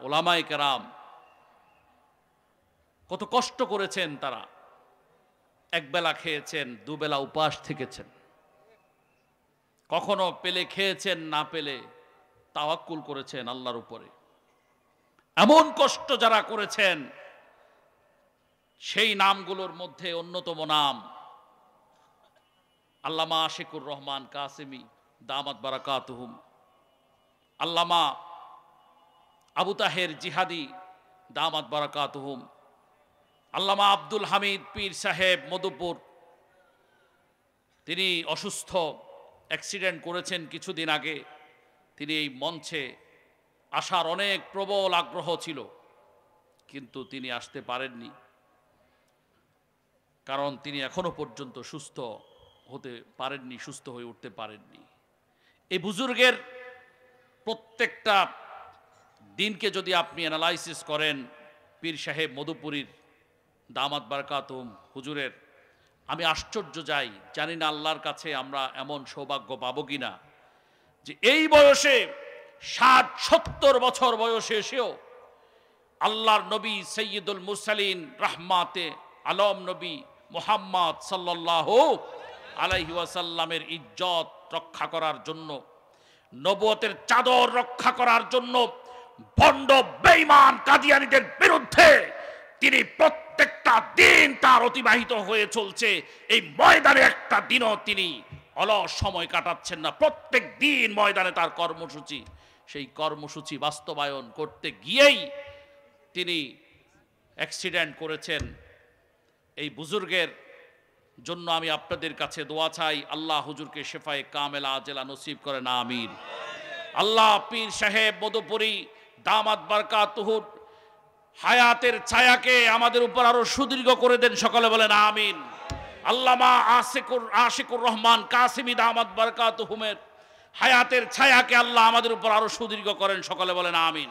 ওলামায়ে কেরাম কত কষ্ট করেছেন, তারা একবেলা খেয়েছেন, দুবেলা উপাস থেকেছেন, কখনো পেলে খেয়েছেন, না পেলে তাওয়াক্কুল করেছেন আল্লাহর উপরে। এমন কষ্ট যারা করেছেন, সেই নামগুলোর মধ্যে অন্যতম নাম আল্লামা আশিকুর রহমান কাসেমি দামাত বারাকাতুহুম, আল্লামা আবু তাহের জিহাদি দামাত বারাকাতুহুম, আল্লামা আব্দুল হামিদ পীর সাহেব মধুপুর, তিনি অসুস্থ, অ্যাক্সিডেন্ট করেছেন কিছুদিন আগে। তিনি এই মঞ্চে আসার অনেক প্রবল আগ্রহ ছিল, কিন্তু তিনি আসতে পারেননি, কারণ তিনি এখনো পর্যন্ত সুস্থ হতে পারেননি, সুস্থ হয়ে উঠতে পারেননি। এই বুজুর্গের প্রত্যেকটা দিনকে যদি আপনি অ্যানালাইসিস করেন, পীর সাহেব মধুপুরীর দামাত বারাকাতুহুম হুজুরের, আমি আশ্চর্য যাই, জানি না আল্লাহর কাছে আমরা এমন সৌভাগ্য পাবো কিনা যে এই বয়সে ৬০-৭০ বছর বয়সে এসেও আল্লাহর নবী সৈয়দুল মুরসালিন রাহমাতে আলম নবী মুহাম্মদ সাল্লাল্লাহু আলাইহি ওয়াসাল্লামের ইজ্জত রক্ষা করার জন্য, নবুয়তের চাদর রক্ষা করার জন্য ভণ্ড বেঈমান কাদিয়ানীদের বিরুদ্ধে তিনি প্রত্যেকটা দিন তার অতিবাহিত হয়ে চলছে। এই ময়দানে একটা দিনও তিনি অলস সময় কাটাচ্ছেন না, প্রত্যেক দিন ময়দানে তার কর্মসূচি। সেই কর্মসূচি বাস্তবায়ন করতে গিয়েই তিনি অ্যাক্সিডেন্ট করেছেন। এই বুজুর্গের জন্য আমি আপনাদের কাছে দোয়া চাই, আল্লাহ হুজুরকে শেফায়ে কামেলা আজেলা নসিব করেন, আমিন। আল্লাহ পীর সাহেব মধুপুরী দামাত বারাকাতুহুর হায়াতের ছায়াকে আমাদের উপর আরো সুদীর্ঘ করে দেন, সকলে বলেন আমিন। আল্লামা আশিকুর রহমান কাসেমি দামাত বারাকাতুহুমের হায়াতের ছায়াকে আল্লাহ আমাদের উপর আরো সুদীর্ঘ করেন, সকলে বলেন আমিন।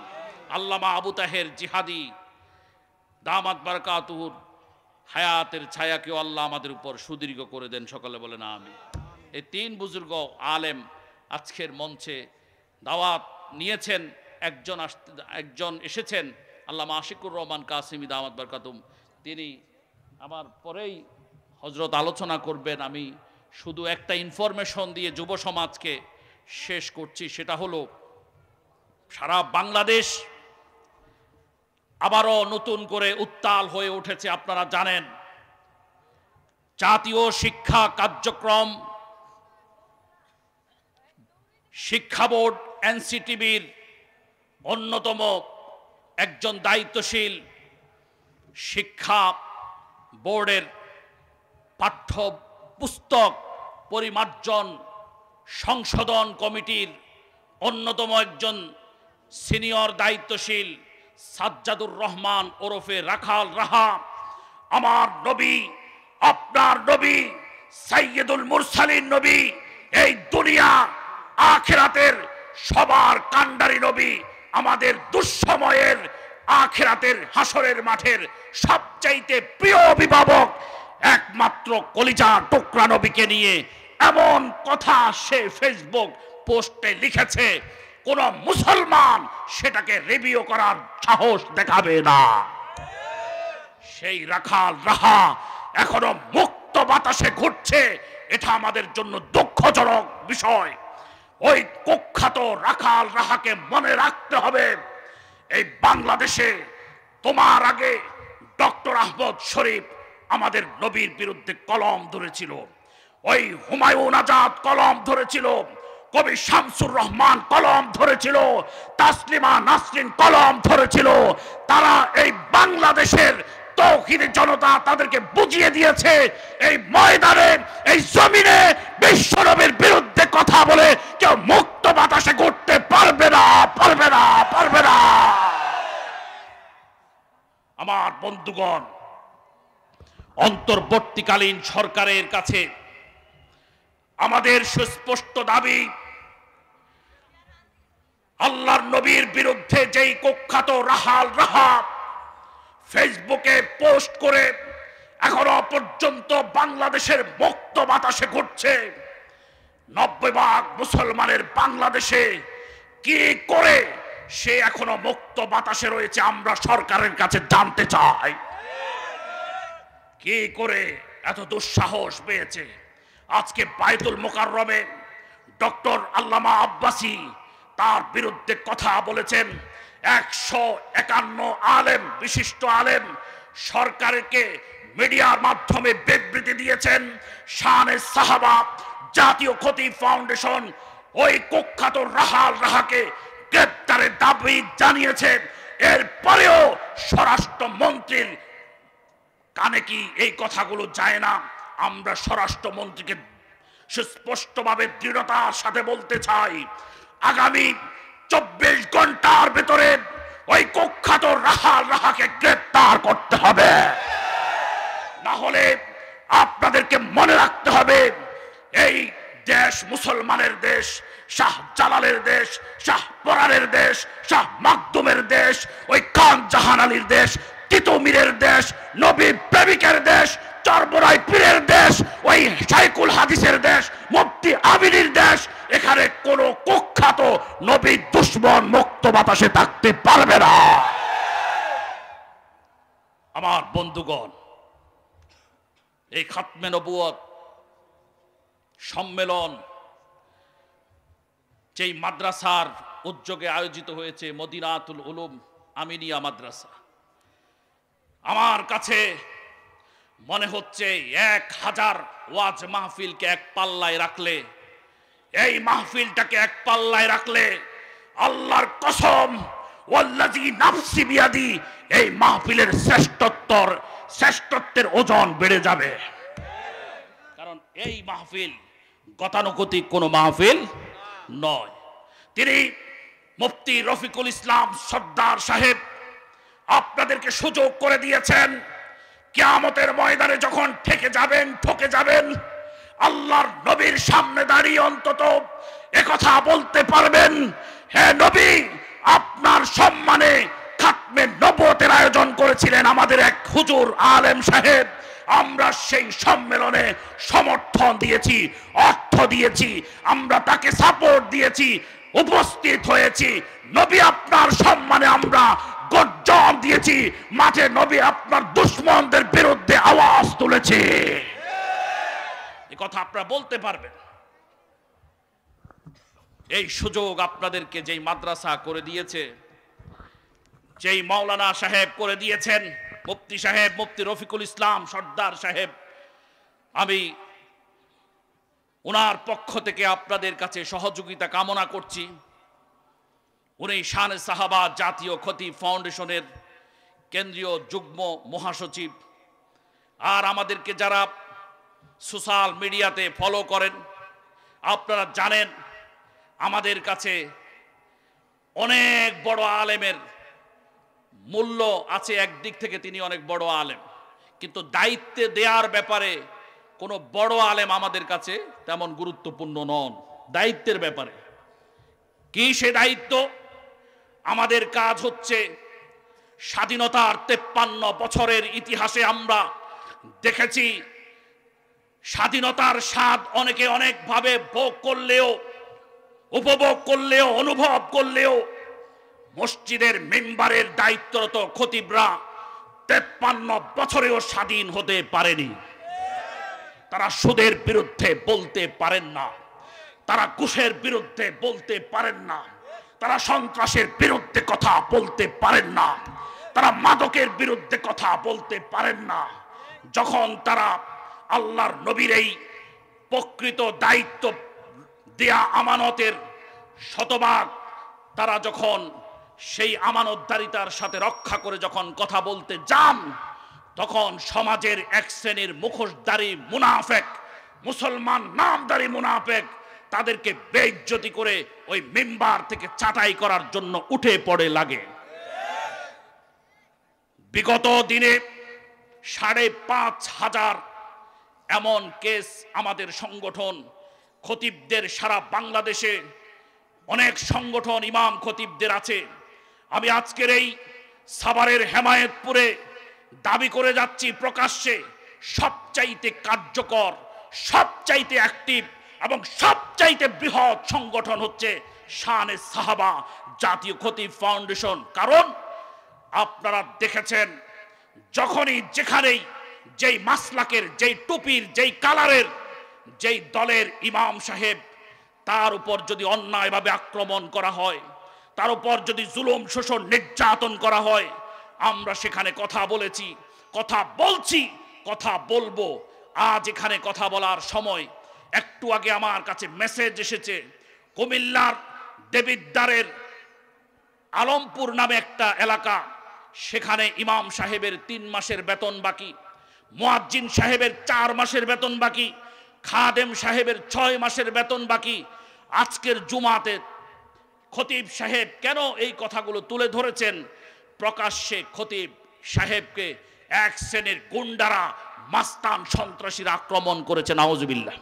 আল্লামা আবু তাহের জিহাদি দামাত বারাকাতুহুর হায়াতের ছায়াকেও আল্লাহ আমাদের উপর সুদীর্ঘ করে দেন, সকলে বলেন আমিন। এই তিন বুজুর্গ আলেম আজকের মঞ্চে দাওয়াত নিয়েছেন, একজন এসেছেন আল্লামা আশিকুর রহমান কাসেমি দামাত বারাকাতুহুম, তিনি আমার পরেই হযরত আলোচনা করবেন। আমি শুধু একটা ইনফরমেশন দিয়ে যুব সমাজকে শেষ করছি, সেটা হলো সারা বাংলাদেশ আবারও নতুন করে উত্তাল হয়ে উঠেছে। আপনারা জানেন, জাতীয় শিক্ষা কার্যক্রম শিক্ষা বোর্ড এনসিটিবির অন্যতম একজন দায়িত্বশীল শিক্ষা বোর্ডের পাঠ্য পুস্তক পরিমার্জন সংশোধন কমিটির অন্যতম একজন সিনিয়র দায়িত্বশীল সাজ্জাদুর রহমান ওরফে রাখাল রাহা, আমার নবী, আপনার নবী সাইয়্যিদুল মুরসালিন নবী, এই দুনিয়া আখিরাতের সবার কান্ডারি নবী, আমাদের দুঃসময়ের আখিরাতের হাসরের মাঠের সবচাইতে প্রিয় অভিভাবক, একমাত্র কলিজা টুকরা নবীকে নিয়ে এমন কথা সে ফেসবুক পোস্টে লিখেছে, কোন মুসলমান সেটাকে রিভিউ করার সাহস দেখাবে না। সেই রাখাল রাহা এখনো মুক্ত বাতাসে ঘুরছে, এটা আমাদের জন্য দুঃখজনক বিষয়। ওই কুখ্যাত রাখাল রাহাকে মনে রাখতে হবে। এই বাংলাদেশে তোমার আগে ডক্টর আহমদ শরীফ আমাদের নবীর বিরুদ্ধে কলম ধরেছিল, ওই হুমায়ুন আজাদ কলম ধরেছিল, কবি শামসুর রহমান কলম ধরেছিল, তাসলিমা নাসরিন কলম ধরেছিল। তারা এই বাংলাদেশের তৌহিদি জনতা তাদেরকে বুঝিয়ে দিয়েছে, এই ময়দানে এই জমিনে বিশ্বনবীর বিরুদ্ধে কথা বলে কেউ মুক্ত বাতাসে ঘুরতে পারবে না, পারবে না, পারবে না। আমার বন্ধুগণ, অন্তর্বর্তীকালীন সরকারের কাছে আমাদের সুস্পষ্ট দাবি, আল্লাহর নবীর বিরুদ্ধে যেই কুখ্যাত রাখাল রাহা ফেসবুকে পোস্ট করে এখনো পর্যন্ত বাংলাদেশের মুক্ত বাতাসে ঘুরছে, 90 ভাগ মুসলমানের বাংলাদেশে কি করে সে এখনো মুক্ত বাতাসে রয়েছে। আমরা সরকারের কাছে জানতে চাই কি করে এত দুঃসাহস পেয়েছে। আজকে বায়তুল মোকাররমে ডক্টর আল্লামা আব্বাসী তার বিরুদ্ধে কথা বলেছেন। 151 আলেম, বিশিষ্ট আলেম সরকারকে মিডিয়ার মাধ্যমে বিবৃতি দিয়েছেন। শানে সাহাবা জাতীয় খতিব ফাউন্ডেশন ওই কুখ্যাত রাহাল রাহাকে গ্রেপ্তারের দাবি জানিয়েছেন। এরপরেও স্বরাষ্ট্রমন্ত্রীর কানে কি এই কথাগুলো যায় না? আমরা স্বরাষ্ট্রমন্ত্রীকে সুস্পষ্টভাবে দৃঢ়তার সাথে বলতে চাই, আগামী 24 ঘন্টার ভিতরে ওই কুখ্যাত রাহাল রাহাকে গ্রেপ্তার করতে হবে। না হলে আপনাদেরকে মনে রাখতে হবে, এই দেশ মুসলমানের দেশ, শাহ জালালের দেশ, শাহ পরানের দেশ, শাহ মাকদুমের দেশ, ওই খান জাহান আলীর দেশ, তিতুমিরের দেশ, নবী প্রেমিকের দেশ, চরবরাই পীরের দেশ, ওই শাইখুল হাদিসের দেশ, মুফতি আমিনীর দেশ। এখানে কোন কুখ্যাত নবী দুশমন মুক্ত বাতাসে থাকতে পারবে না। আমার বন্ধুগণ, এই খাতমে নবুয়ত সম্মেলন যেই মাদ্রাসার উদ্যোগে আয়োজিত হয়েছে, মদিনাতুল উলুম আমিনিয়া মাদ্রাসা, আমার কাছে মনে হচ্ছে 1000 ওয়াজ মাহফিলকে এক পাল্লায় রাখলে, এই মাহফিলটাকে এক পাল্লায় রাখলে আল্লাহর কসম ওয়াল্লাযী নাফসি বিয়াদি, এই মাহফিলের শ্রেষ্ঠত্বের ওজন বেড়ে যাবে। কারণ এই মাহফিল গতানুগতিক কোনো মাহফিল নয়। তিনি মুফতি রফিকুল ইসলাম সর্দার সাহেব আপনাদেরকে সুযোগ করে দিয়েছেন, কিয়ামতের ময়দানে যখন ঠকে যাবেন আল্লাহর নবীর সামনে দাঁড়িয়ে অন্তত একথা বলতে পারবেন, হে নবী, আপনার সম্মানে খাতমে নবুয়তের আয়োজন করেছিলেন আমাদের এক হুজুর আলেম সাহেব। আমরা সেই সম্মেলনে সমর্থন দিয়েছি, অর্থ দিয়েছি, আমরা তাকে সাপোর্ট দিয়েছি, উপস্থিত হয়েছি। নবী আপনার সম্মানে আমরা গর্জন দিয়েছি, মাঠে নবী আপনার দুশমনদের বিরুদ্ধে আওয়াজ তুলেছে। এই কথা আপনারা বলতে পারবেন। এই সুযোগ আপনাদেরকে যেই মাদ্রাসা করে দিয়েছে, যেই মাওলানা সাহেব করে দিয়েছেন, মুফতি সাহেব, মুফতি রফিকুল ইসলাম সর্দার সাহেব, আমি ওনার পক্ষ থেকে আপনাদের কাছে সহযোগিতা কামনা করছি। উনি শানে সাহাবা জাতীয় খতিব ফাউন্ডেশনের কেন্দ্রীয় যুগ্ম মহাসচিব। আর আমাদেরকে যারা সোশ্যাল মিডিয়াতে ফলো করেন, আপনারা জানেন আমাদের কাছে অনেক বড় আলেমের মূল্য আছে। একদিক থেকে তিনি অনেক বড় আলেম, কিন্তু দায়িত্বে দেওয়ার ব্যাপারে কোনো বড় আলেম আমাদের কাছে তেমন গুরুত্বপূর্ণ নন। দায়িত্বের ব্যাপারে কি সে দায়িত্ব? আমাদের কাজ হচ্ছে স্বাধীনতার 53 বছরের ইতিহাসে আমরা দেখেছি স্বাধীনতার স্বাদ অনেকে অনেকভাবে ভোগ করলেও, উপভোগ করলেও, অনুভব করলেও মসজিদের মেম্বারের দায়িত্বরত খতিবরা 53 বছরেও স্বাধীন হতে পারেনি। তারা সুদের বিরুদ্ধে বলতে পারেন না, তারা ঘুষের বিরুদ্ধে বলতে পারেন না, তারা সন্ত্রাসের বিরুদ্ধে কথা বলতে পারেন না, তারা মাদকের বিরুদ্ধে কথা বলতে পারেন না। যখন তারা আল্লাহর নবীর এই প্রকৃত দায়িত্ব দেয়া আমানতের শতভাগ তারা যখন সেই আমানতদারিতার সাথে রক্ষা করে যখন কথা বলতে যান, তখন সমাজের এক শ্রেণীর মুখোশধারী মুনাফেক, মুসলমান নামধারী মুনাফেক তাদেরকে বেইজ্জতি করে ওই মিম্বার থেকে চাটাই করার জন্য উঠে পড়ে লাগে। বিগত দিনে 5,500 এমন কেস আমাদের সংগঠন খতিবদের, সারা বাংলাদেশে অনেক সংগঠন ইমাম খতিবদের আছে। আমি আজকের এই সাভারের হেমায়েতপুরে দাবি করে যাচ্ছি প্রকাশ্যে, সবচাইতে কার্যকর, সবচাইতে অ্যাক্টিভ এবং সবচাইতে বৃহৎ সংগঠন হচ্ছে শানে সাহাবা জাতীয় খতিব ফাউন্ডেশন। কারণ আপনারা দেখেছেন যখনই যেখানেই যেই মাসলাকের, যেই টুপির, যেই কালারের, যেই দলের ইমাম সাহেব, তার উপর যদি অন্যায়ভাবে আক্রমণ করা হয়, তার উপর যদি জুলুম শোষণ নির্যাতন করা হয়, আমরা সেখানে কথা বলেছি, কথা বলছি, কথা বলবো। আজ এখানে কথা বলার সময় একটু আগে আমার কাছে মেসেজ এসেছে, কুমিল্লার দেবিদ্বারের আলমপুর নামে একটা এলাকা, সেখানে ইমাম সাহেবের 3 মাসের বেতন বাকি, মুয়াজ্জিন সাহেবের 4 মাসের বেতন বাকি, খাদেম সাহেবের 6 মাসের বেতন বাকি। আজকের জুমাতে খতিব সাহেব কেন এই কথাগুলো তুলে ধরেছেন? প্রকাশ্যে খতিব সাহেবকে এক শ্রেণীর গুন্ডারা, মাস্তান, সন্ত্রাসীরা আক্রমণ করেছে। নাউজুবিল্লাহ।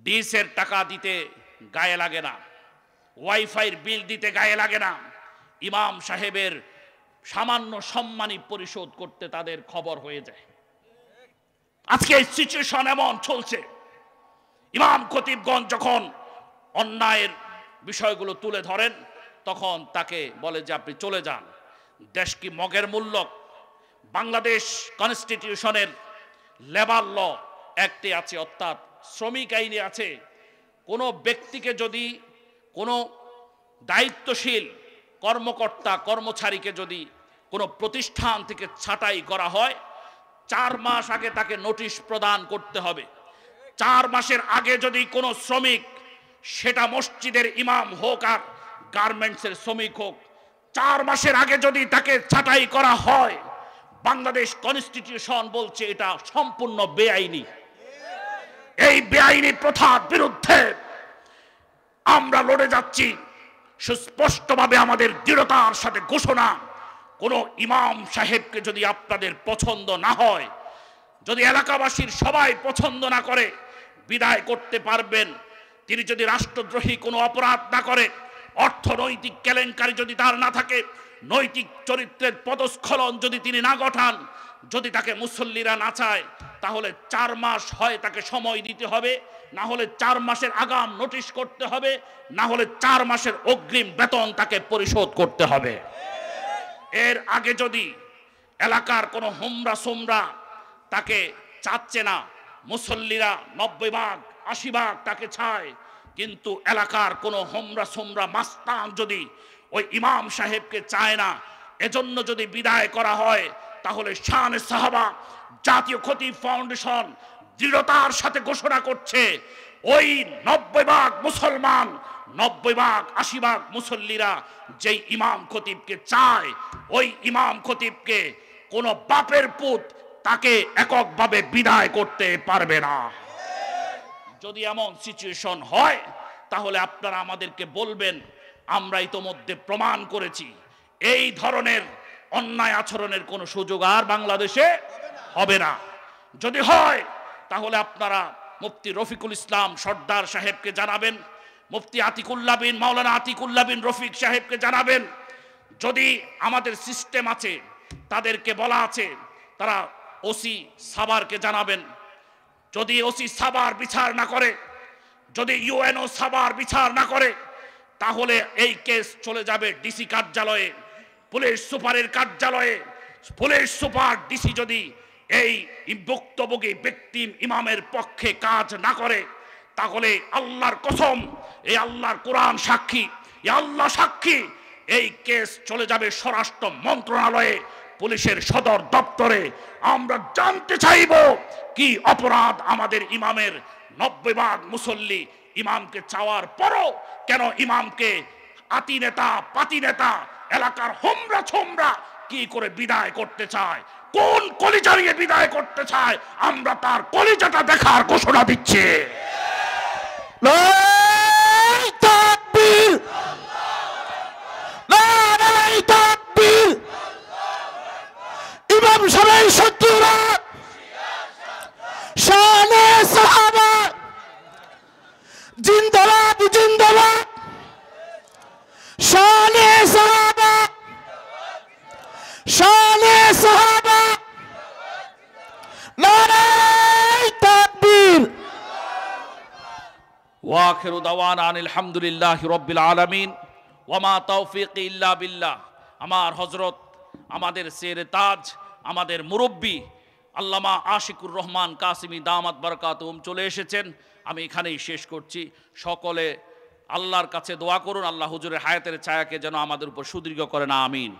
ডিসের টাকা দিতে গায়ে লাগে না, ওয়াইফাইয়ের বিল দিতে গায়ে লাগে না, ইমাম সাহেবের সামান্য সম্মানী পরিশোধ করতে তাদের খবর হয়ে যায়। আজকে এই সিচুয়েশন এমন চলছে, ইমাম খতিবগণ যখন অন্যায়ের বিষয়গুলো তুলে ধরেন তখন তাকে বলে যে আপনি চলে যান। দেশ কি মগের মূল্য? বাংলাদেশ কনস্টিটিউশনের লেবার ল অ্যাক্টে আছে, অর্থাৎ শ্রমিক আইনে আছে, কোনো ব্যক্তিকে যদি কোনো দায়িত্বশীল কর্মকর্তা কর্মচারীকে যদি কোনো প্রতিষ্ঠান থেকে ছাঁটাই করা হয়, 4 মাস আগে তাকে নোটিশ প্রদান করতে হবে। 4 মাসের আগে যদি কোনো শ্রমিক, সেটা মসজিদের ইমাম হোক আর গার্মেন্টসের শ্রমিক হোক, 4 মাসের আগে যদি তাকে ছাঁটাই করা হয়, বাংলাদেশ কনস্টিটিউশন বলছে এটা সম্পূর্ণ বেআইনি। এই বেআইনি প্রথার বিরুদ্ধে আমরা লড়ে যাচ্ছি। সুস্পষ্টভাবে আমাদের দৃঢ়তার সাথে ঘোষণা, কোন ইমাম সাহেবকে যদি আপনাদের পছন্দ না হয়, যদি এলাকাবাসীর সবাই পছন্দ না করে, বিদায় করতে পারবেন। তিনি যদি রাষ্ট্রদ্রোহী কোনো অপরাধ না করে, অর্থনৈতিক কেলেঙ্কারি যদি তার না থাকে, নৈতিক চরিত্রের পদস্খলন যদি তিনি না ঘটান, যদি তাকে মুসল্লিরা না চায়, তাহলে 4 মাস হয় তাকে সময় দিতে হবে, না হলে 4 মাসের আগাম নোটিশ করতে হবে, না হলে 4 মাসের অগ্রিম বেতন তাকে পরিশোধ করতে হবে। এর আগে যদি এলাকার কোনো হোমরা সোমরা তাকে চাচ্ছে না, মুসল্লিরা 90 ভাগ 80 ভাগ তাকে চায়, কিন্তু এলাকার কোনো হোমরা সোমরা মাস্তান যদি ওই ইমাম সাহেবকে চায় না, এজন্য যদি বিদায় করা হয়, তাহলে শানে সাহাবা জাতীয় খতিব ফাউন্ডেশন দৃঢ়তার সাথে ঘোষণা করছে, ওই 90 ভাগ মুসলমান, 90 ভাগ 80 ভাগ মুসল্লিরা যেই ইমাম খতিবকে চায়, ওই ইমাম খতিবকে কোন বাপের পুত তাকে এককভাবে বিদায় করতে পারবে না। যদি এমন সিচুয়েশন হয়, তাহলে আপনারা আমাদেরকে বলবেন। আমরা ইতোমধ্যে প্রমাণ করেছি এই ধরনের অন্যায় আচরণের কোনো সুযোগ আর বাংলাদেশে হবে না। যদি হয়, তাহলে আপনারা মুফতি রফিকুল ইসলাম সর্দার সাহেবকে জানাবেন, মুফতি আতিকুল্লাহ বিন মাওলানা আতিকুল্লাহ বিন রফিক সাহেবকে জানাবেন। যদি আমাদের সিস্টেম আছে, তাদেরকে বলা আছে, তারা ওসি সাভারকে জানাবেন। যদি ওসি সাভার বিচার না করে, যদি ইউএনও সাভার বিচার না করে, তাহলে এই কেস চলে যাবে ডিসি কার্যালয়ে, পুলিশ সুপারের কার্যালয়ে। পুলিশ সুপার, ডিসি যদি এই ভুক্তভোগী ব্যক্তি ইমামের পক্ষে কাজ না করে, তাহলে আল্লাহর কসম, এই আল্লাহর কোরআন সাক্ষী, এই আল্লাহ সাক্ষী, এই কেস চলে যাবে স্বরাষ্ট্র মন্ত্রণালয়ে, পুলিশের সদর দপ্তরে। আমরা জানতে চাইব কি অপরাধ আমাদের ইমামের। 90 ভাগ মুসল্লি ইমামকে চাওয়ার পরও কেন ইমামকে আতি নেতা, পাতি নেতা, এলাকার হোমরা ছোমরা কি করে বিদায় করতে চায়, কোন কলিজা নিয়ে বিদায় করতে চায়, আমরা তার কলিজাটা দেখার ঘোষণা দিচ্ছি। ইমাম সাহেব শত্রুরা শানে সাহাবা জিন্দাবাদ, জিন্দাবাদ, শানে সাহাবা, শানে সাহাবা, নারায়ে তাকবীর, ওয়া আখিরু দাওয়ানা আনিল হামদুলিল্লাহি রাব্বিল আলামিন ওয়া মা তাওফীকি ইল্লা বিল্লাহ। আমার হযরত, আমাদের সেরে তাজ, আমাদের মুরব্বী আল্লামা আশিকুর রহমান কাসিমি দামাত বারাকাতুহুম চলে এসেছেন। আমি এখানেই শেষ করছি। সকলে আল্লাহর কাছে দোয়া করুন, আল্লাহ হুজুরের হায়াতের ছায়াকে যেন আমাদের উপর সুদীর্ঘ করেন, আমিন।